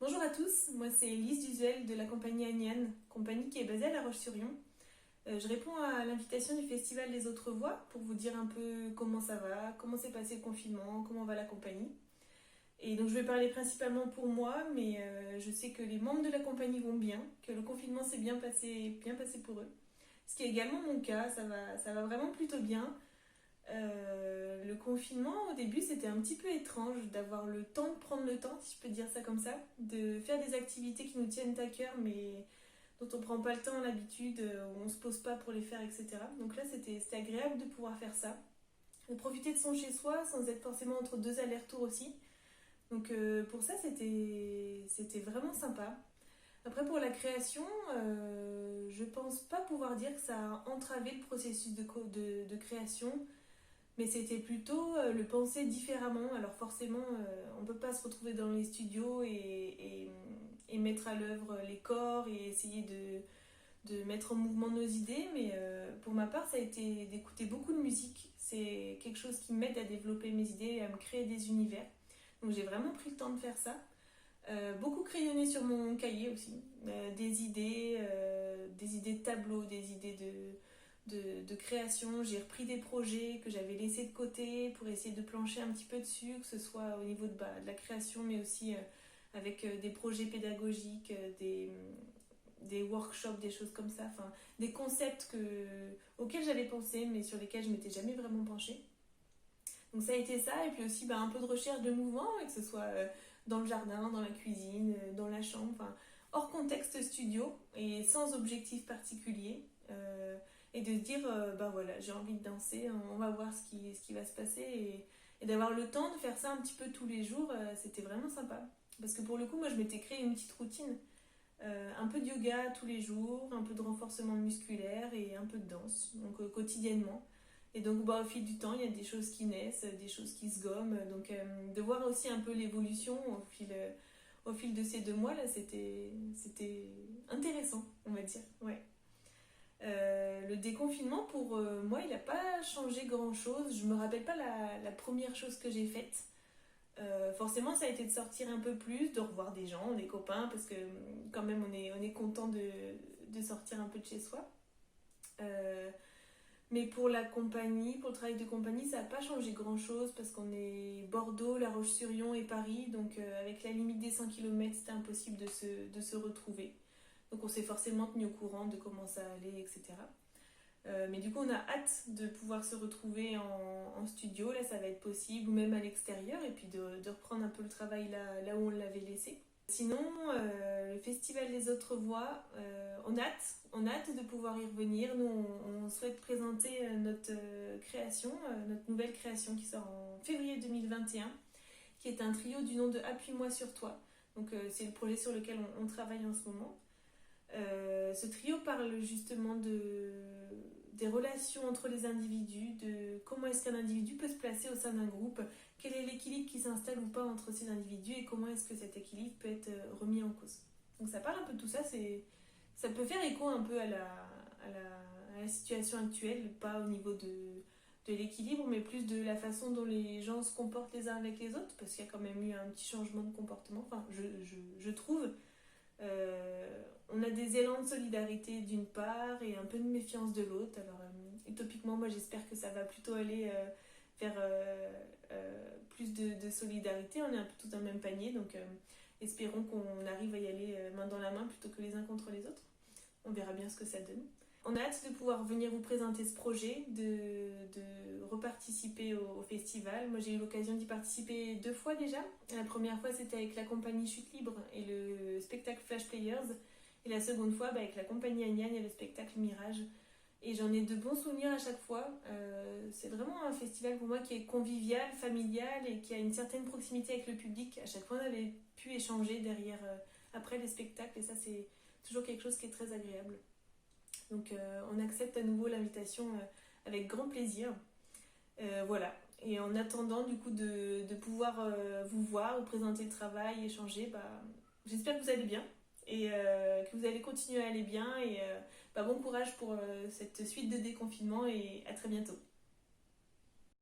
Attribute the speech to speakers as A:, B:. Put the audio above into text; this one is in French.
A: Bonjour à tous, moi c'est Lise Duzuel de la compagnie Agnane, compagnie qui est basée à La Roche-sur-Yon. Je réponds à l'invitation du Festival des Autres Voix pour vous dire un peu comment ça va, comment s'est passé le confinement, comment va la compagnie. Et donc je vais parler principalement pour moi, mais je sais que les membres de la compagnie vont bien, que le confinement s'est bien passé pour eux. Ce qui est également mon cas, ça va vraiment plutôt bien. Le confinement, au début, c'était un petit peu étrange d'avoir le temps de prendre le temps, si je peux dire ça comme ça, de faire des activités qui nous tiennent à cœur, mais dont on prend pas le temps l'habitude, où on se pose pas pour les faire, etc. Donc là, c'était agréable de pouvoir faire ça, de profiter de son chez-soi sans être forcément entre deux allers-retours aussi. Donc pour ça, c'était vraiment sympa. Après, pour la création, je pense pas pouvoir dire que ça a entravé le processus de création, mais c'était plutôt le penser différemment. Alors forcément, on ne peut pas se retrouver dans les studios et mettre à l'œuvre les corps et essayer de mettre en mouvement nos idées, mais pour ma part, ça a été d'écouter beaucoup de musique. C'est quelque chose qui m'aide à développer mes idées et à me créer des univers. Donc j'ai vraiment pris le temps de faire ça. Beaucoup crayonné sur mon cahier aussi. Des idées de tableaux, des idées de création. J'ai repris des projets que j'avais laissés de côté pour essayer de plancher un petit peu dessus, que ce soit au niveau de la création, mais aussi avec des projets pédagogiques, des workshops, des choses comme ça. Enfin, des concepts auxquels j'avais pensé, mais sur lesquels je m'étais jamais vraiment penchée. Donc ça a été ça, et puis aussi un peu de recherche de mouvement, et que ce soit dans le jardin, dans la cuisine, dans la chambre, enfin, hors contexte studio et sans objectif particulier. Et de se dire, voilà, j'ai envie de danser, on va voir ce qui va se passer. Et d'avoir le temps de faire ça un petit peu tous les jours, c'était vraiment sympa. Parce que pour le coup, moi, je m'étais créé une petite routine. Un peu de yoga tous les jours, un peu de renforcement musculaire et un peu de danse, donc quotidiennement. Et donc au fil du temps, il y a des choses qui naissent, des choses qui se gomment. Donc de voir aussi un peu l'évolution au fil de ces 2 mois, là, c'était intéressant, on va dire. Ouais. Le déconfinement, pour moi, il n'a pas changé grand-chose. Je me rappelle pas la première chose que j'ai faite. Forcément, ça a été de sortir un peu plus, de revoir des gens, des copains, parce que quand même, on est content de sortir un peu de chez soi. Mais pour la compagnie, pour le travail de compagnie, ça n'a pas changé grand-chose parce qu'on est Bordeaux, La Roche-sur-Yon et Paris. Donc avec la limite des 100 km, c'était impossible de se retrouver. Donc on s'est forcément tenu au courant de comment ça allait, etc. Mais du coup, on a hâte de pouvoir se retrouver en studio. Là, ça va être possible, ou même à l'extérieur, et puis de reprendre un peu le travail là où on l'avait laissé. Sinon, le Festival des Autres Voix, on a hâte de pouvoir y revenir. Nous, on souhaite présenter notre création, notre nouvelle création qui sort en février 2021, qui est un trio du nom de Appuie-moi sur toi. Donc, c'est le projet sur lequel on travaille en ce moment. Ce trio parle justement des relations entre les individus, de comment est-ce qu'un individu peut se placer au sein d'un groupe, quel est l'équilibre qui s'installe ou pas entre ces individus et comment est-ce que cet équilibre peut être remis en cause. Donc ça parle un peu de tout ça, ça peut faire écho un peu à la situation actuelle, pas au niveau de l'équilibre, mais plus de la façon dont les gens se comportent les uns avec les autres, parce qu'il y a quand même eu un petit changement de comportement, enfin je trouve. On a des élans de solidarité d'une part et un peu de méfiance de l'autre. Alors, utopiquement, moi j'espère que ça va plutôt aller vers plus de solidarité. On est un peu tous dans le même panier, donc espérons qu'on arrive à y aller main dans la main plutôt que les uns contre les autres. On verra bien ce que ça donne. On a hâte de pouvoir venir vous présenter ce projet, de reparticiper au festival. Moi, j'ai eu l'occasion d'y participer 2 fois déjà. La première fois, c'était avec la compagnie Chute Libre et le spectacle Flash Players. Et la seconde fois, avec la compagnie Agnane et le spectacle Mirage. Et j'en ai de bons souvenirs à chaque fois. C'est vraiment un festival pour moi qui est convivial, familial et qui a une certaine proximité avec le public. À chaque fois, on avait pu échanger après les spectacles et ça, c'est toujours quelque chose qui est très agréable. Donc on accepte à nouveau l'invitation avec grand plaisir. Voilà. Et en attendant du coup de pouvoir vous voir, vous présenter le travail, échanger, j'espère que vous allez bien et que vous allez continuer à aller bien. Et bon courage pour cette suite de déconfinement et à très bientôt.